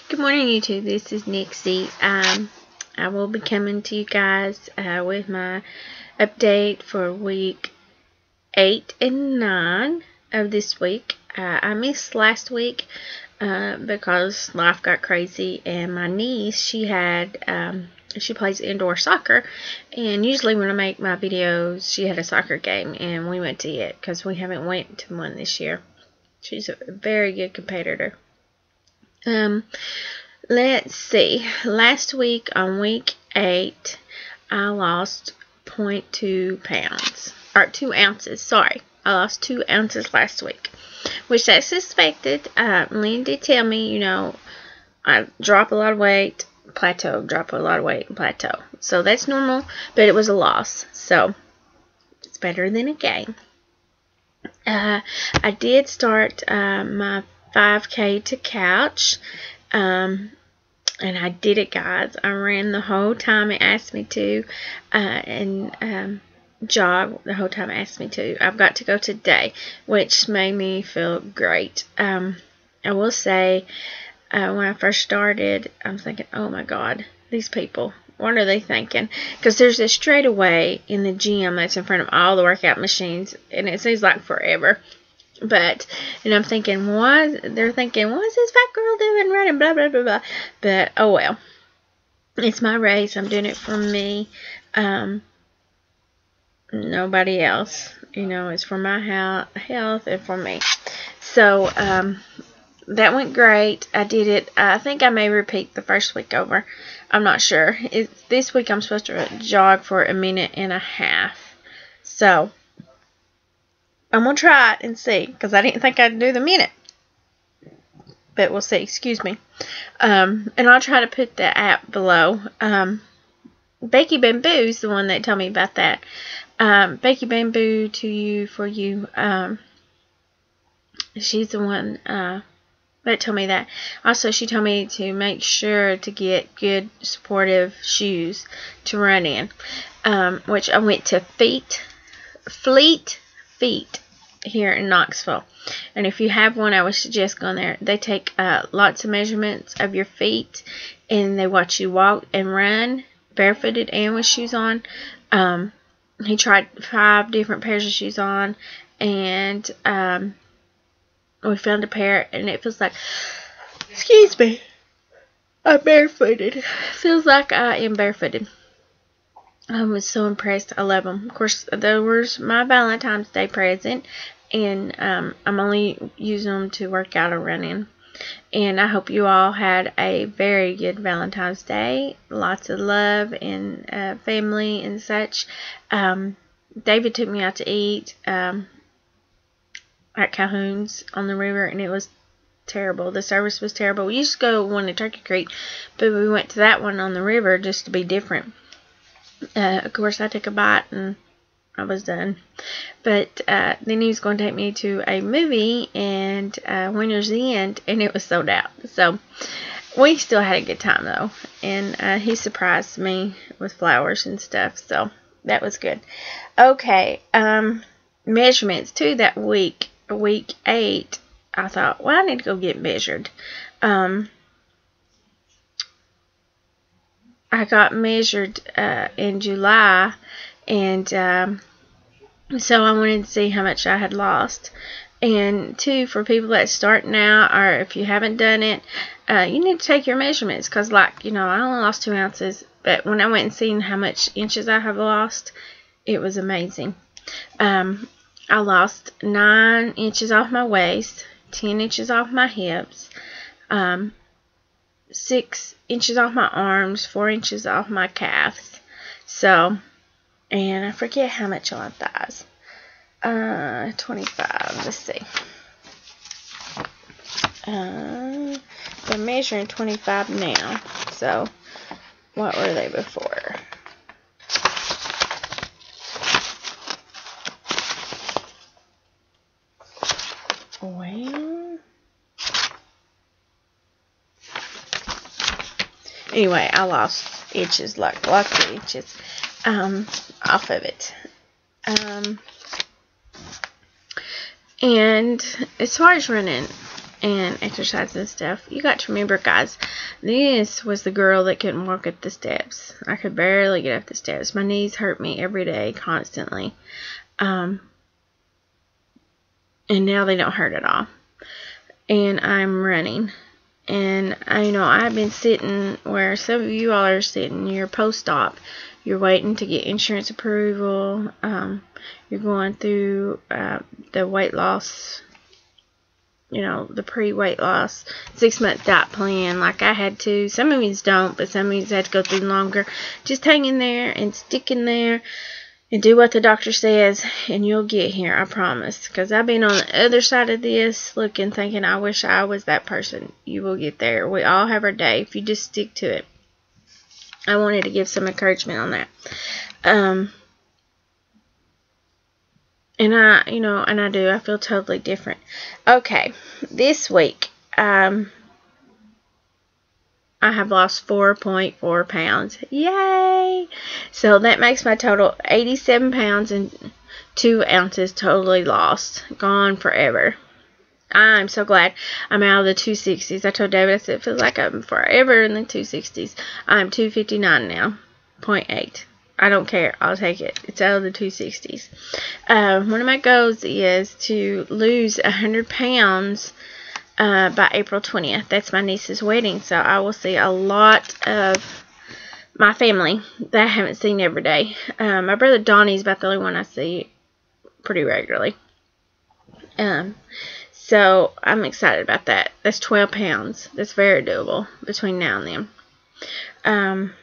Good morning, YouTube. This is Nixie. I will be coming to you guys with my update for week 8 and 9 of this week. I missed last week because life got crazy, and my niece, she plays indoor soccer, and usually when I make my videos, she had a soccer game, and we went to it because we haven't went to one this year. She's a very good competitor. Let's see. Last week on week 8, I lost 0.2 pounds. Or 2 ounces, sorry. I lost 2 ounces last week, which I suspected. Lynn did tell me, I drop a lot of weight, plateau, drop a lot of weight, and plateau. So that's normal, but it was a loss. So it's better than a gain. I did start my 5K to couch. And I did it, guys. I ran the whole time it asked me to, and jog the whole time it asked me to. I've got to go today, which made me feel great. I will say, when I first started, I'm thinking, oh my God, these people, what are they thinking? Because there's a straightaway in the gym that's in front of all the workout machines, and it seems like forever. And I'm thinking, they're thinking, what's this fat girl doing running, blah, blah, blah, blah. But, oh well. It's my race. I'm doing it for me. Nobody else. It's for my health and for me. So, that went great. I did it. I think I may repeat the first week over. I'm not sure. This week I'm supposed to jog for 1.5 minutes. So, I'm going to try it and see, because I didn't think I'd do the minute. But we'll see. Excuse me. And I'll try to put the app below. Becky Bamboo is the one that told me about that. Becky Bamboo for you. She's the one that told me that. Also, she told me to make sure to get good supportive shoes to run in. Which I went to Fleet Feet here in Knoxville, and if you have one, I would suggest going there. They take lots of measurements of your feet, and they watch you walk and run barefooted and with shoes on. He tried 5 different pairs of shoes on, and we found a pair, and it feels like, excuse me, I'm barefooted. Feels like I am barefooted. I was so impressed. I love them. Of course, there was my Valentine's Day present, and I'm only using them to work out or run in. And I hope you all had a very good Valentine's Day. Lots of love and family and such. David took me out to eat at Calhoun's on the river, and it was terrible. The service was terrible. We used to go to one at Turkey Creek, but we went to that one on the river just to be different. Of course, I took a bite and I was done. But then he was going to take me to a movie and Winter's End, and it was sold out. So we still had a good time though, and he surprised me with flowers and stuff. So that was good. Okay, measurements too. That week 8, I thought, well, I need to go get measured. I got measured in July, and so I wanted to see how much I had lost. And 2, for people that start now, or if you haven't done it, you need to take your measurements, because I only lost 2 ounces, but when I went and seen how much inches I have lost, it was amazing. I lost 9 inches off my waist, 10 inches off my hips, 6 inches off my arms, 4 inches off my calves. So, and I forget how much on thighs. 25. Let's see. I'm measuring 25 now. So, what were they before? Well, anyway, I lost inches, lots of inches off of it. And as far as running, and exercise and stuff. You got to remember, guys, this was the girl that couldn't walk up the steps. I could barely get up the steps. My knees hurt me every day, constantly. And now they don't hurt at all. And I'm running. And I've been sitting where some of you all are sitting. You're post-op. You're waiting to get insurance approval. You're going through the weight loss, the pre-weight loss 6-month diet plan like I had to. Some of these don't, but some of these had to go through longer. Just hang in there and stick in there and do what the doctor says, and you'll get here, I promise. Because I've been on the other side of this looking, thinking, I wish I was that person. You will get there. We all have our day if you just stick to it. I wanted to give some encouragement on that. And I do. I feel totally different. Okay, this week, I have lost 4.4 pounds. Yay! So that makes my total 87 pounds and 2 ounces totally lost. Gone forever. I'm so glad I'm out of the 260s. I told David, I said, it feels like I'm forever in the 260s. I'm 259 now. 0.8. I don't care. I'll take it. It's out of the 260s. One of my goals is to lose 100 pounds by April 20th. That's my niece's wedding. So I will see a lot of my family that I haven't seen every day. My brother Donnie's about the only one I see pretty regularly. So I'm excited about that. That's 12 pounds. That's very doable between now and then.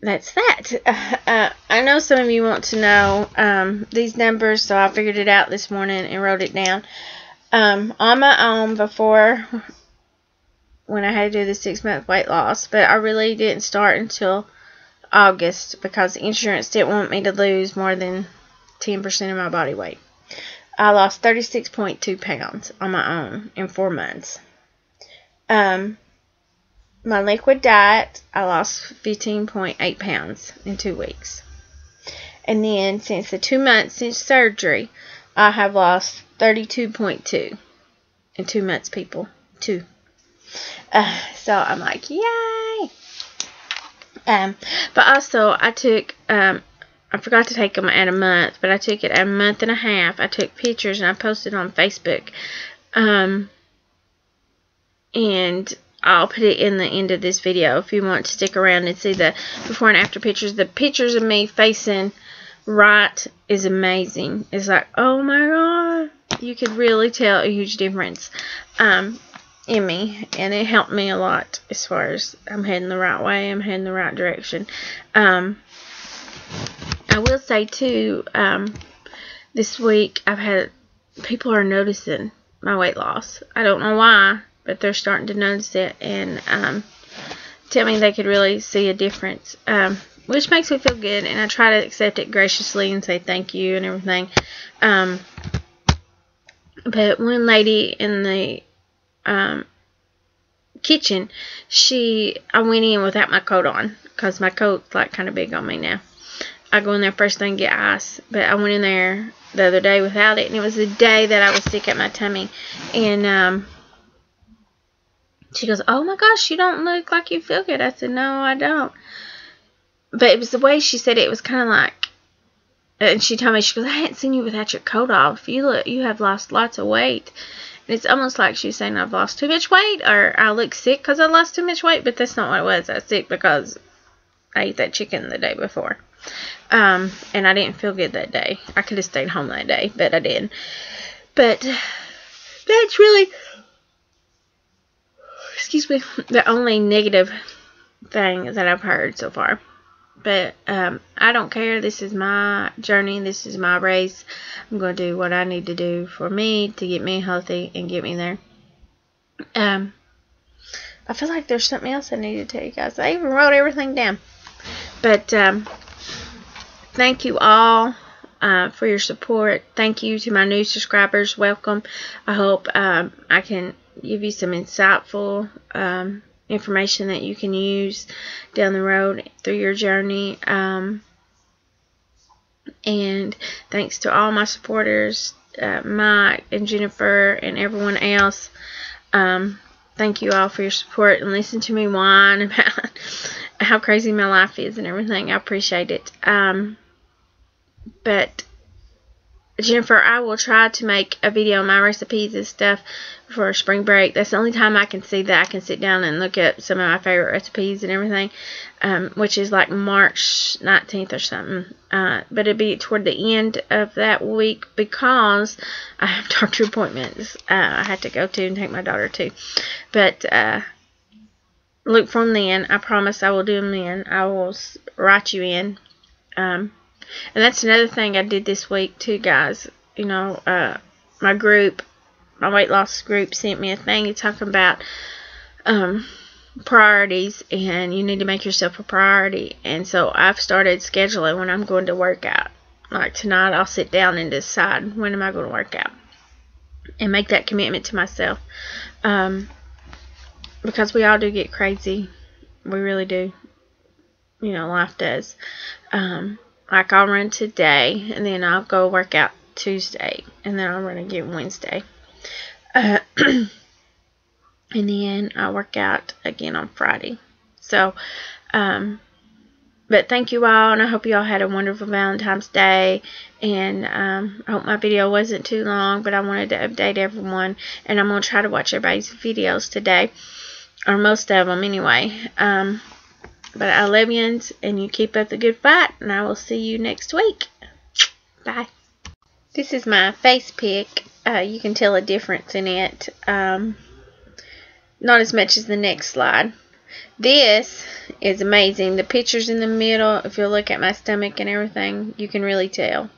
That's that. I know some of you want to know these numbers, so I figured it out this morning and wrote it down. On my own before, when I had to do the 6-month weight loss, but I really didn't start until August because the insurance didn't want me to lose more than 10% of my body weight. I lost 36.2 pounds on my own in 4 months. My liquid diet, I lost 15.8 pounds in 2 weeks. And then since the 2 months since surgery, I have lost 32.2 in 2 months, people. 2. So I'm like, yay! But also I took, I forgot to take them at a month, but I took it at a month and a half. I took pictures and I posted on Facebook. And I'll put it in the end of this video if you want to stick around and see the before and after pictures. The pictures of me facing right is amazing. It's like, oh my god, you could really tell a huge difference in me, and it helped me a lot as far as I'm heading the right way, I'm heading the right direction. I will say too, this week I've had people are noticing my weight loss. I don't know why, but they're starting to notice it and tell me they could really see a difference, which makes me feel good, and I try to accept it graciously and say thank you and everything. But one lady in the kitchen, I went in without my coat on because my coat's like kind of big on me now. I go in there first thing and get ice, but I went in there the other day without it, and it was the day that I was sick at my tummy, and she goes, oh my gosh, you don't look like you feel good. I said, no, I don't. But it was the way she said it. It was kind of like, and she told me, she goes, I hadn't seen you without your coat off. You have lost lots of weight. And it's almost like she's saying I've lost too much weight, or I look sick because I lost too much weight, but that's not what it was. I was sick because I ate that chicken the day before. And I didn't feel good that day. I could have stayed home that day, but I didn't. But that's really, excuse me, the only negative thing that I've heard so far. But I don't care. This is my journey. This is my race. I'm going to do what I need to do for me to get me healthy and get me there. I feel like there's something else I need to tell you guys. I even wrote everything down. But thank you all for your support. Thank you to my new subscribers. Welcome. I hope I can give you some insightful information that you can use down the road through your journey. And And thanks to all my supporters, Mike and Jennifer and everyone else. Thank you all for your support and listen to me whine about how crazy my life is and everything. I appreciate it. But Jennifer, I will try to make a video on my recipes and stuff for spring break. That's the only time I can see that I can sit down and look at some of my favorite recipes and everything, which is like March 19th or something. But it'll be toward the end of that week because I have doctor appointments I have to go to and take my daughter to. But look for them then. I promise I will do them then. I will write you in. And that's another thing I did this week too, guys. You know, my group, my weight loss group, sent me a thing talking about priorities, and you need to make yourself a priority. And so I've started scheduling when I'm going to work out. Like tonight, I'll sit down and decide when am I going to work out, and make that commitment to myself. Because we all do get crazy. We really do. You know, life does. Like I'll run today, and then I'll go work out Tuesday, and then I'll run again Wednesday. And then I'll work out again on Friday. So, but thank you all, and I hope you all had a wonderful Valentine's Day. And I hope my video wasn't too long, but I wanted to update everyone, and I'm going to try to watch everybody's videos today, or most of them anyway. But I love you, and you keep up the good fight, and I will see you next week. Bye. This is my face pick. You can tell a difference in it. Not as much as the next slide. This is amazing. The pictures in the middle, if you look at my stomach and everything, you can really tell.